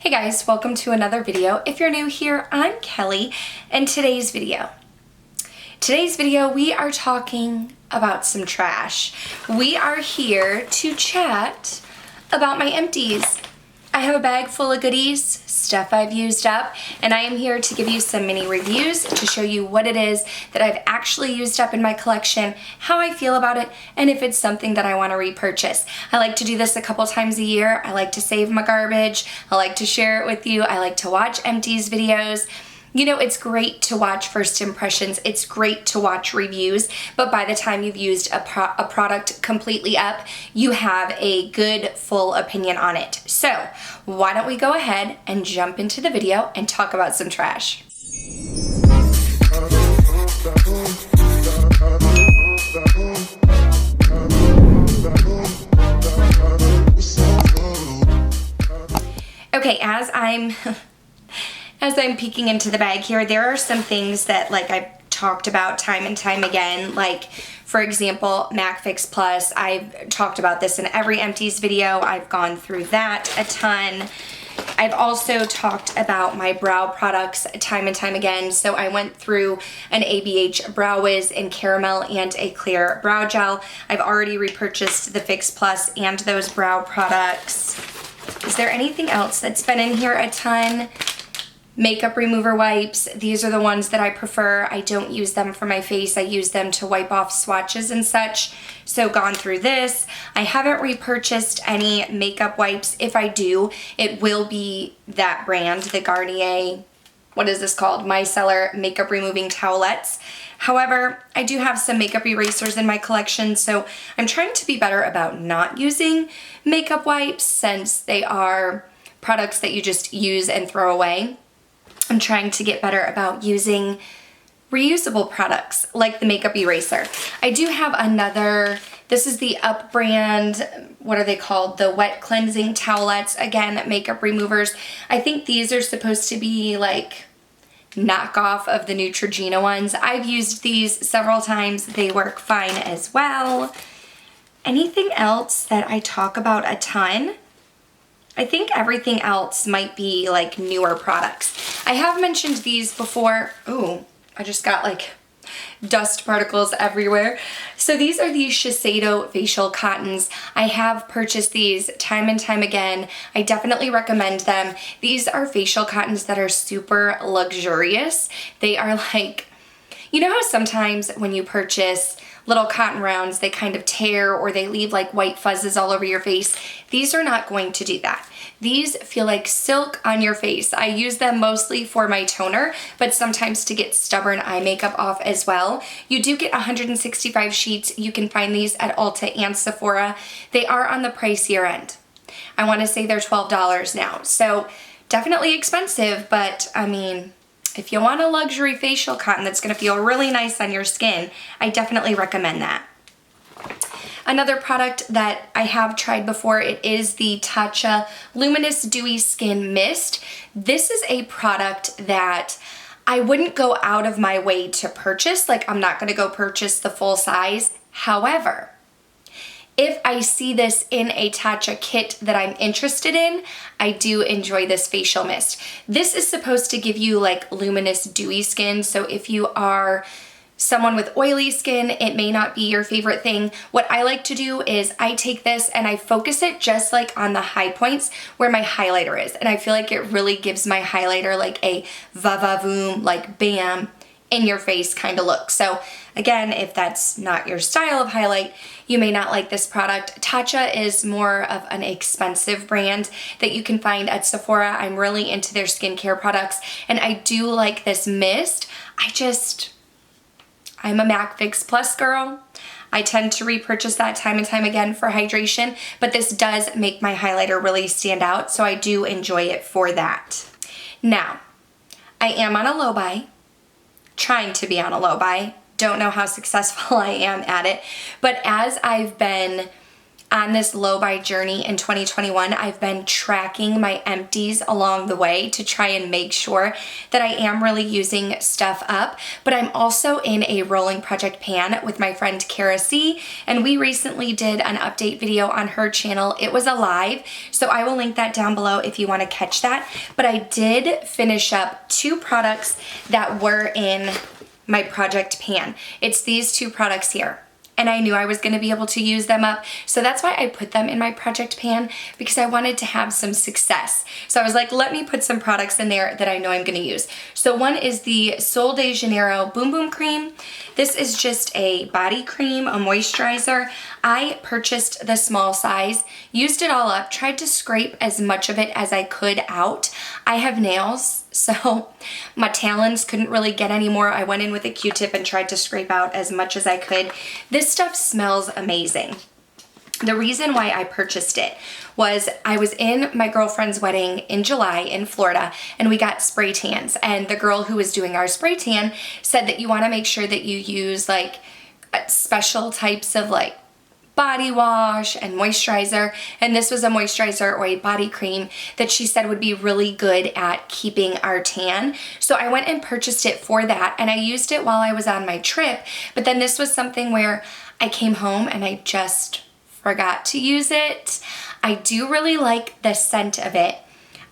Hey guys, welcome to another video. If you're new here, I'm Kelly, and today's video we are talking about some trash. We are here to chat about my empties. I have a bag full of goodies, stuff I've used up, and I am here to give you some mini reviews to show you what it is that I've actually used up in my collection, how I feel about it, and if it's something that I want to repurchase. I like to do this a couple times a year. I like to save my garbage. I like to share it with you. I like to watch Empties videos. You know, it's great to watch first impressions. It's great to watch reviews, but by the time you've used a product completely up, you have a good, full opinion on it. So why don't we go ahead and jump into the video and talk about some trash. Okay, as I'm peeking into the bag here, there are some things that I've talked about time and time again, like for example, MAC Fix Plus. I've talked about this in every Empties video. I've gone through that a ton. I've also talked about my brow products time and time again. So I went through an ABH Brow Wiz in caramel and a clear brow gel. I've already repurchased the Fix Plus and those brow products. Is there anything else that's been in here a ton? Makeup remover wipes. These are the ones that I prefer. I don't use them for my face. I use them to wipe off swatches and such. So gone through this. I haven't repurchased any makeup wipes. If I do, it will be that brand, the Garnier, what is this called? Micellar Makeup Removing Towelettes. However, I do have some makeup erasers in my collection, so I'm trying to be better about not using makeup wipes since they are products that you just use and throw away. I'm trying to get better about using reusable products like the makeup eraser. I do have another, this is the Up brand, what are they called? The wet cleansing towelettes, again, makeup removers. I think these are supposed to be like knockoff of the Neutrogena ones. I've used these several times. They work fine as well. Anything else that I talk about a ton? I think everything else might be like newer products. I have mentioned these before. Ooh, I just got like dust particles everywhere. So these are the Shiseido facial cottons. I have purchased these time and time again. I definitely recommend them. These are facial cottons that are super luxurious. They are like, you know how sometimes when you purchase little cotton rounds, they kind of tear or they leave like white fuzzes all over your face. These are not going to do that. These feel like silk on your face. I use them mostly for my toner, but sometimes to get stubborn eye makeup off as well. You do get 165 sheets. You can find these at Ulta and Sephora. They are on the pricier end. I want to say they're $12 now. So definitely expensive, but I mean, if you want a luxury facial cotton that's going to feel really nice on your skin, I definitely recommend that. Another product that I have tried before, it is the Tatcha Luminous Dewy Skin Mist. This is a product that I wouldn't go out of my way to purchase. Like, I'm not going to go purchase the full size. However, if I see this in a Tatcha kit that I'm interested in, I do enjoy this facial mist. This is supposed to give you like luminous dewy skin, so if you are someone with oily skin, it may not be your favorite thing. What I like to do is I take this and I focus it just like on the high points where my highlighter is, and I feel like it really gives my highlighter like a va-va-voom, like bam, in your face kind of look. So again, if that's not your style of highlight, you may not like this product. Tatcha is more of an expensive brand that you can find at Sephora. I'm really into their skincare products, and I do like this mist. I'm a MAC Fix Plus girl. I tend to repurchase that time and time again for hydration, but this does make my highlighter really stand out, so I do enjoy it for that. Now, I am on a low buy, trying to be on a low buy. Don't know how successful I am at it, but as I've been on this low buy journey in 2021, I've been tracking my empties along the way to try and make sure that I am really using stuff up. But I'm also in a rolling project pan with my friend Kara C, and we recently did an update video on her channel. It was a live, so I will link that down below if you want to catch that. But I did finish up 2 products that were in my project pan. It's these 2 products here. And I knew I was going to be able to use them up. So that's why I put them in my project pan, because I wanted to have some success. So I was like, let me put some products in there that I know I'm going to use. So one is the Sol de Janeiro Boom Boom Cream. This is just a body cream, a moisturizer. I purchased the small size, used it all up, tried to scrape as much of it as I could out. I have nails, so my talons couldn't really get any more. I went in with a Q-tip and tried to scrape out as much as I could. This stuff smells amazing. The reason why I purchased it was I was in my girlfriend's wedding in July in Florida, and we got spray tans. And the girl who was doing our spray tan said that you want to make sure that you use like special types of like body wash and moisturizer, and this was a moisturizer or a body cream that she said would be really good at keeping our tan. So I went and purchased it for that, and I used it while I was on my trip. But then this was something where I came home and I just forgot to use it. I do really like the scent of it.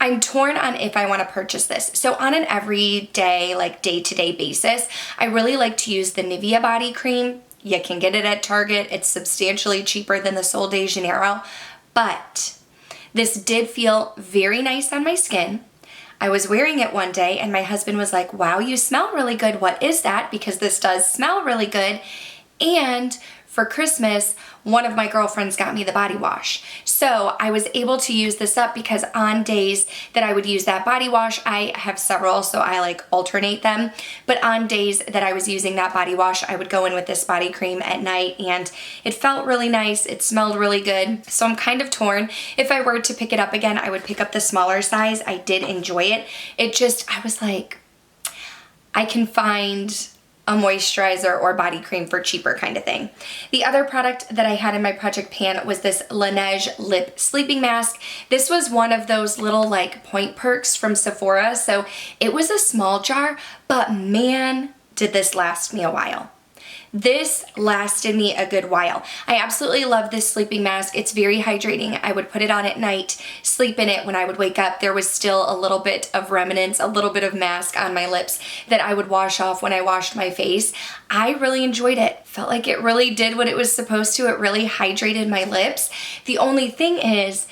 I'm torn on if I want to purchase this. So on an everyday, like day-to-day basis, I really like to use the Nivea body cream. You can get it at Target. It's substantially cheaper than the Sol de Janeiro, but this did feel very nice on my skin. I was wearing it one day and my husband was like, wow, you smell really good. What is that? Because this does smell really good. And for Christmas, one of my girlfriends got me the body wash. So I was able to use this up because on days that I would use that body wash, I have several, so I like alternate them. But on days that I was using that body wash, I would go in with this body cream at night, and it felt really nice. It smelled really good. So I'm kind of torn. If I were to pick it up again, I would pick up the smaller size. I did enjoy it. I was like, I can find a moisturizer or body cream for cheaper kind of thing. The other product that I had in my project pan was this Laneige lip sleeping mask. This was one of those little like point perks from Sephora. So it was a small jar, but man, did this last me a while. This lasted me a good while. I absolutely love this sleeping mask. It's very hydrating. I would put it on at night, sleep in it. When I would wake up, there was still a little bit of remnants, a little bit of mask on my lips that I would wash off when I washed my face. I really enjoyed it. Felt like it really did what it was supposed to. It really hydrated my lips. The only thing is,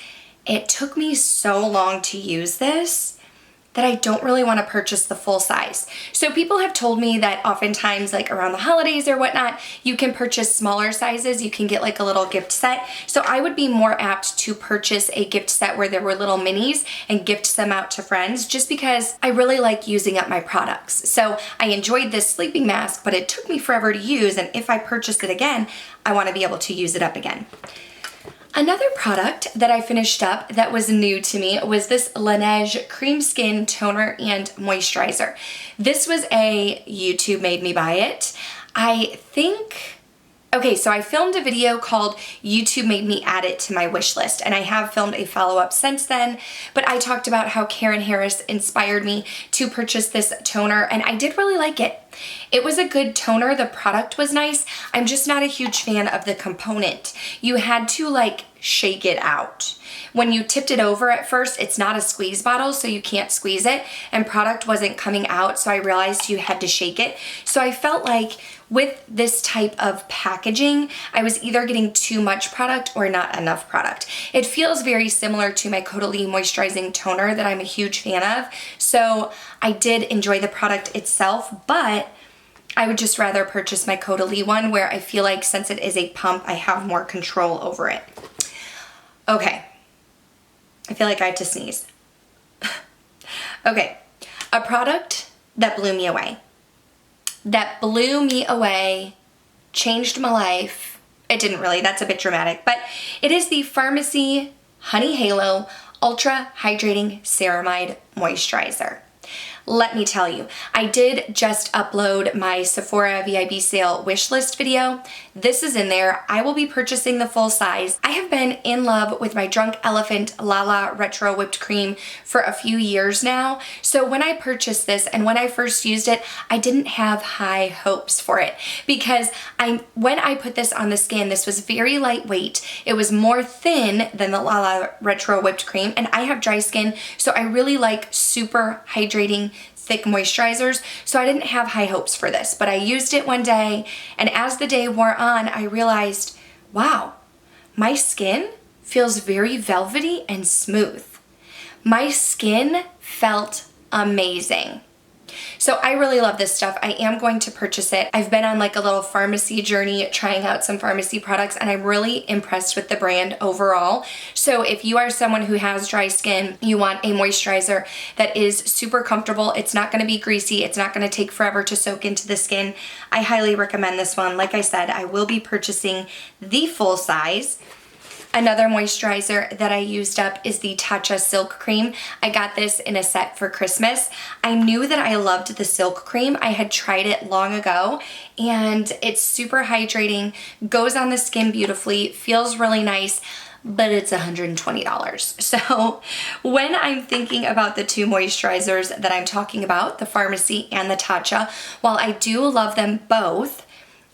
it took me so long to use this that I don't really want to purchase the full size. So people have told me that oftentimes like around the holidays or whatnot, you can purchase smaller sizes. You can get like a little gift set. So I would be more apt to purchase a gift set where there were little minis and gift them out to friends, just because I really like using up my products. So I enjoyed this sleeping mask, but it took me forever to use. And if I purchase it again, I want to be able to use it up again. Another product that I finished up that was new to me was this Laneige Cream Skin Toner and Moisturizer. This was a YouTube made me buy it. So I filmed a video called YouTube Made Me Add It to My Wish List, and I have filmed a follow-up since then, but I talked about how Karen Harris inspired me to purchase this toner, and I did really like it. It was a good toner. The product was nice. I'm just not a huge fan of the component. You had to like shake it out. When you tipped it over at first, it's not a squeeze bottle, so you can't squeeze it, and product wasn't coming out, so I realized you had to shake it. So I felt like with this type of packaging, I was either getting too much product or not enough product. It feels very similar to my Caudalie moisturizing toner that I'm a huge fan of. So I did enjoy the product itself, but I would just rather purchase my Caudalie one, where I feel like since it is a pump, I have more control over it. Okay, I feel like I had to sneeze. Okay, a product that blew me away. Changed my life. It didn't really, that's a bit dramatic, but it is the Pharmacy Honey Halo Ultra Hydrating Ceramide Moisturizer. let me tell you, I did just upload my Sephora VIB sale wish list video. This is in there. I will be purchasing the full size. I have been in love with my Drunk Elephant Lala Retro Whipped Cream for a few years now. So when I purchased this and when I first used it, I didn't have high hopes for it because when I put this on the skin, this was very lightweight. It was more thin than the Lala Retro Whipped Cream, and I have dry skin, so I really like super hydrating thick moisturizers, so I didn't have high hopes for this, but I used it one day, and as the day wore on, I realized, wow, my skin feels very velvety and smooth. My skin felt amazing. So I really love this stuff. I am going to purchase it. I've been on like a little pharmacy journey trying out some pharmacy products, and I'm really impressed with the brand overall. So if you are someone who has dry skin, you want a moisturizer that is super comfortable, it's not going to be greasy, it's not going to take forever to soak into the skin, I highly recommend this one. Like I said, I will be purchasing the full size. Another moisturizer that I used up is the Tatcha Silk Cream. I got this in a set for Christmas. I knew that I loved the Silk Cream. I had tried it long ago, and it's super hydrating, goes on the skin beautifully, feels really nice, but it's $120. So when I'm thinking about the two moisturizers that I'm talking about, the Pharmacy and the Tatcha, while I do love them both,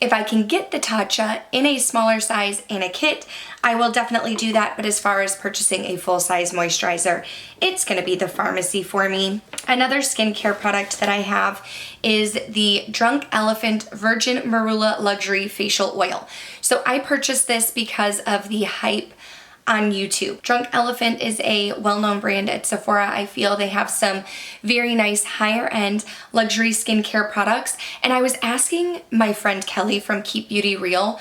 if I can get the Tatcha in a smaller size in a kit, I will definitely do that. But as far as purchasing a full-size moisturizer, it's going to be the Pharmacy for me. Another skincare product that I have is the Drunk Elephant Virgin Marula Luxury Facial Oil. So I purchased this because of the hype on YouTube. Drunk Elephant is a well-known brand at Sephora. I feel they have some very nice higher-end luxury skincare products. And I was asking my friend Kelly from Keep Beauty Real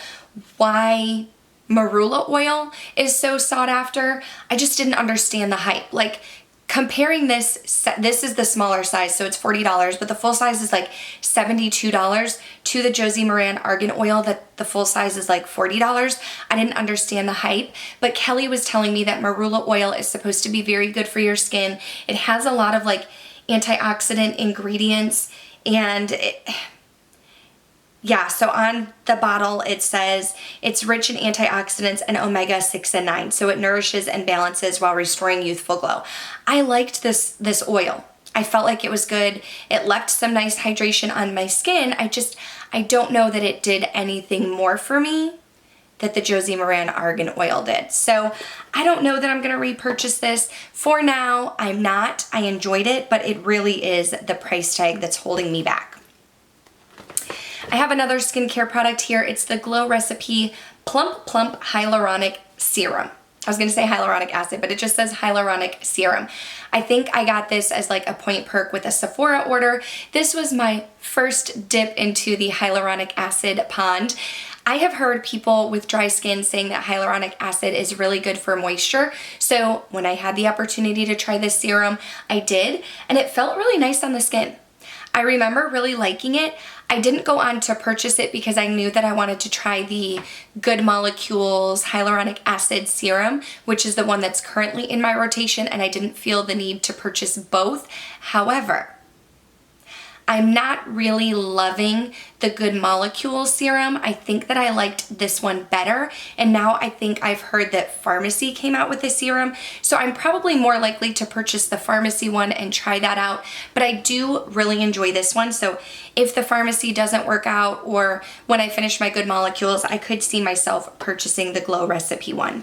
why Marula Oil is so sought after. I just didn't understand the hype. Like, comparing this is the smaller size, so it's $40, but the full size is like $72 to the Josie Maran Argan Oil that the full size is like $40. I didn't understand the hype, but Kelly was telling me that Marula Oil is supposed to be very good for your skin. It has a lot of like antioxidant ingredients, and yeah, so on the bottle it says it's rich in antioxidants and omega-6 and 9, so it nourishes and balances while restoring youthful glow. I liked this oil. I felt like it was good. It left some nice hydration on my skin. I don't know that it did anything more for me that the Josie Maran Argan Oil did. So I don't know that I'm going to repurchase this. For now, I'm not. I enjoyed it, but it really is the price tag that's holding me back. I have another skincare product here. It's the Glow Recipe Plump Hyaluronic Serum. I was going to say hyaluronic acid, but it just says hyaluronic serum. I think I got this as like a point perk with a Sephora order. This was my first dip into the hyaluronic acid pond. I have heard people with dry skin saying that hyaluronic acid is really good for moisture. So when I had the opportunity to try this serum, I did, and it felt really nice on the skin. I remember really liking it. I didn't go on to purchase it because I knew that I wanted to try the Good Molecules Hyaluronic Acid Serum, which is the one that's currently in my rotation, and I didn't feel the need to purchase both. However, I'm not really loving the Good Molecules serum. I think that I liked this one better, and now I think I've heard that Pharmacy came out with a serum, so I'm probably more likely to purchase the Pharmacy one and try that out, but I do really enjoy this one, so if the Pharmacy doesn't work out or when I finish my Good Molecules, I could see myself purchasing the Glow Recipe one.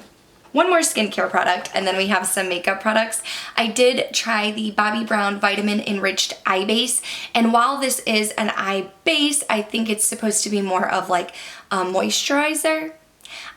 One more skincare product, and then we have some makeup products. I did try the Bobbi Brown Vitamin Enriched Eye Base, and while this is an eye base, I think it's supposed to be more of like a moisturizer.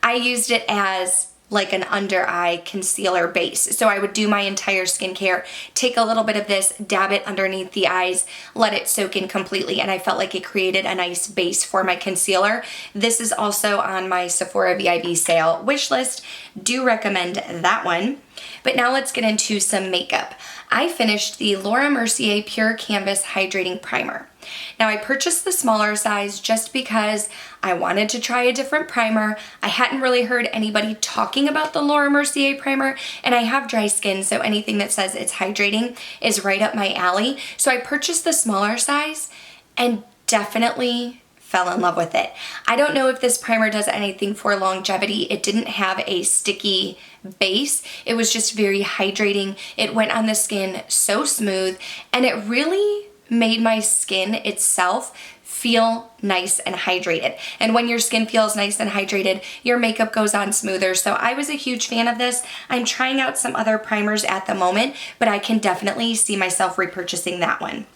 I used it as like an under eye concealer base. So I would do my entire skincare, take a little bit of this, dab it underneath the eyes, let it soak in completely, and I felt like it created a nice base for my concealer. This is also on my Sephora VIB sale wish list. Do recommend that one. But now let's get into some makeup. I finished the Laura Mercier Pure Canvas Hydrating Primer. Now I purchased the smaller size just because I wanted to try a different primer. I hadn't really heard anybody talking about the Laura Mercier primer, and I have dry skin, so anything that says it's hydrating is right up my alley. So I purchased the smaller size and definitely fell in love with it. I don't know if this primer does anything for longevity. It didn't have a sticky base. It was just very hydrating. It went on the skin so smooth, and it really made my skin itself feel nice and hydrated. And when your skin feels nice and hydrated, your makeup goes on smoother. So I was a huge fan of this. I'm trying out some other primers at the moment, but I can definitely see myself repurchasing that one.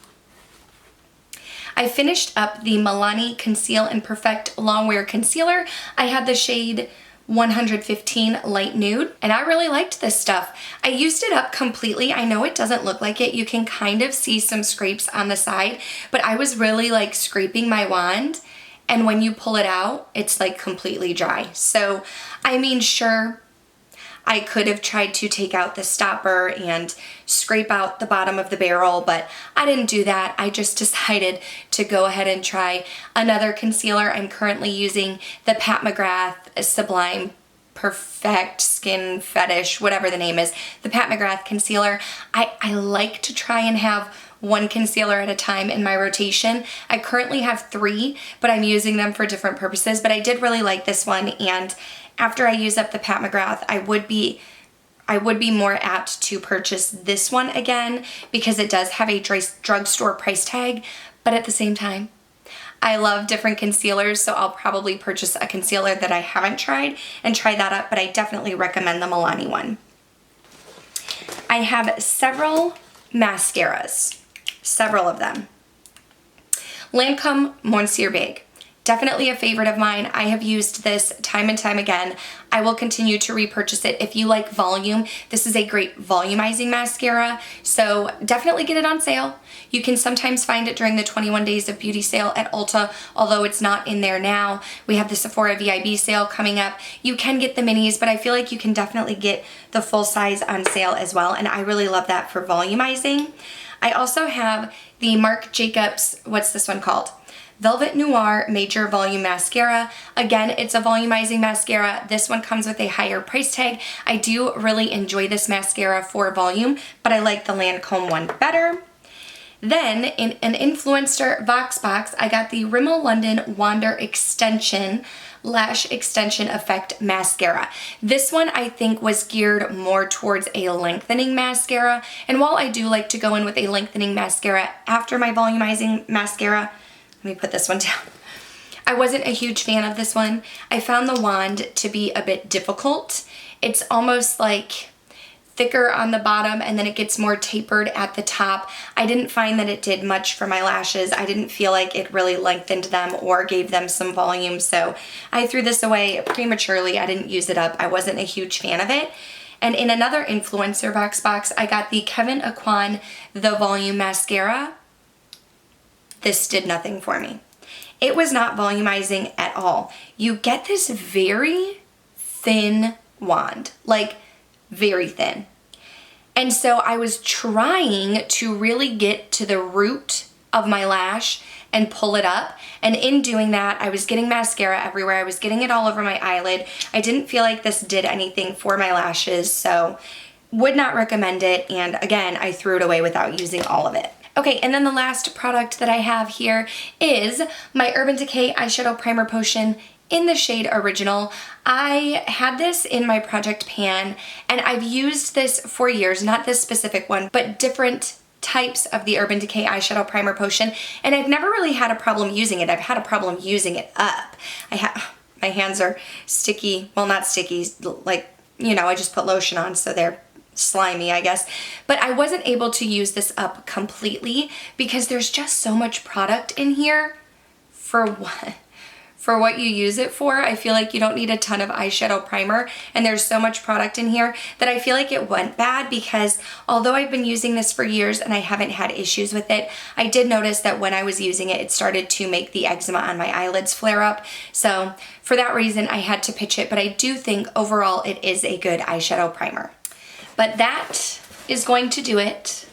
I finished up the Milani Conceal and Perfect Longwear Concealer. I had the shade 115 Light Nude, and I really liked this stuff. I used it up completely. I know it doesn't look like it. You can kind of see some scrapes on the side, but I was really like scraping my wand, and when you pull it out, it's like completely dry. So, I mean, sure, I could have tried to take out the stopper and scrape out the bottom of the barrel, but I didn't do that. I just decided to go ahead and try another concealer. I'm currently using the Pat McGrath Sublime Perfect Skin Fetish, whatever the name is, the Pat McGrath Concealer. I like to try and have one concealer at a time in my rotation. I currently have 3, but I'm using them for different purposes, but I did really like this one, and after I use up the Pat McGrath, I would be more apt to purchase this one again because it does have a drugstore price tag, but at the same time, I love different concealers, so I'll probably purchase a concealer that I haven't tried and try that up, but I definitely recommend the Milani one. I have several mascaras, several of them. Lancome Monsieur Big. Definitely a favorite of mine. I have used this time and time again. I will continue to repurchase it. If you like volume, this is a great volumizing mascara, so definitely get it on sale. You can sometimes find it during the 21 Days of Beauty sale at Ulta, although it's not in there now. We have the Sephora VIB sale coming up. You can get the minis, but I feel like you can definitely get the full size on sale as well, and I really love that for volumizing. I also have the Marc Jacobs, what's this one called? Velvet Noir Major Volume Mascara. Again, it's a volumizing mascara. This one comes with a higher price tag. I do really enjoy this mascara for volume, but I like the Lancome one better. Then, in an Influencer Vox box, I got the Rimmel London Wander Extension Lash Extension Effect Mascara. This one I think was geared more towards a lengthening mascara, and while I do like to go in with a lengthening mascara after my volumizing mascara, let me put this one down. I wasn't a huge fan of this one. I found the wand to be a bit difficult. It's almost like thicker on the bottom and then it gets more tapered at the top. I didn't find that it did much for my lashes. I didn't feel like it really lengthened them or gave them some volume, so I threw this away prematurely. I didn't use it up. I wasn't a huge fan of it. And in another Influencer Vox box, I got the Kevyn Aucoin The Volume Mascara. This did nothing for me. It was not volumizing at all. You get this very thin wand, like very thin. And so I was trying to really get to the root of my lash and pull it up. And in doing that, I was getting mascara everywhere. I was getting it all over my eyelid. I didn't feel like this did anything for my lashes, so would not recommend it. And again, I threw it away without using all of it. Okay, and then the last product that I have here is my Urban Decay Eyeshadow Primer Potion in the shade Original. I had this in my project pan, and I've used this for years, not this specific one, but different types of the Urban Decay Eyeshadow Primer Potion, and I've never really had a problem using it. I've had a problem using it up. My hands are sticky, well, not sticky, like, you know, I just put lotion on, so they're slimy, I guess. But I wasn't able to use this up completely because there's just so much product in here for what you use it for. I feel like you don't need a ton of eyeshadow primer, and there's so much product in here that I feel like it went bad because although I've been using this for years and I haven't had issues with it, I did notice that when I was using it, it started to make the eczema on my eyelids flare up. So for that reason, I had to pitch it, but I do think overall it is a good eyeshadow primer. But that is going to do it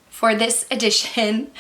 for this edition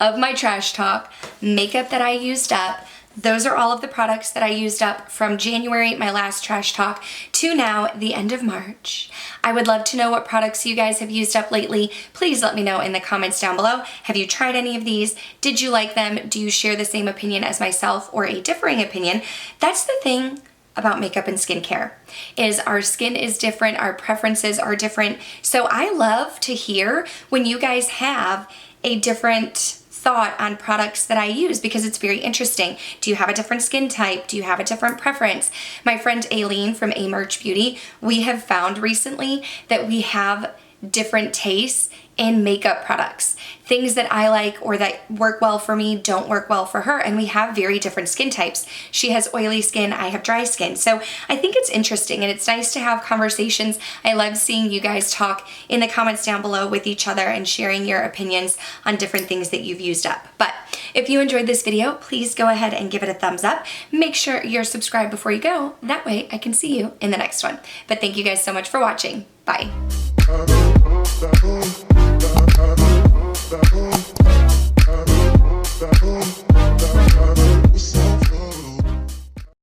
of my trash talk. Makeup that I used up. Those are all of the products that I used up from January, my last trash talk, to now, the end of March. I would love to know what products you guys have used up lately. Please let me know in the comments down below. Have you tried any of these? Did you like them? Do you share the same opinion as myself or a differing opinion? That's the thing about makeup and skincare, is our skin is different, our preferences are different. So I love to hear when you guys have a different thought on products that I use, because it's very interesting. Do you have a different skin type? Do you have a different preference? My friend Aileen from Merch Beauty, we have found recently that we have different tastes in makeup products. Things that I like or that work well for me don't work well for her, and we have very different skin types. She has oily skin, I have dry skin. So I think it's interesting and it's nice to have conversations. I love seeing you guys talk in the comments down below with each other and sharing your opinions on different things that you've used up. But if you enjoyed this video, please go ahead and give it a thumbs up. Make sure you're subscribed before you go. That way I can see you in the next one. But thank you guys so much for watching. Bye.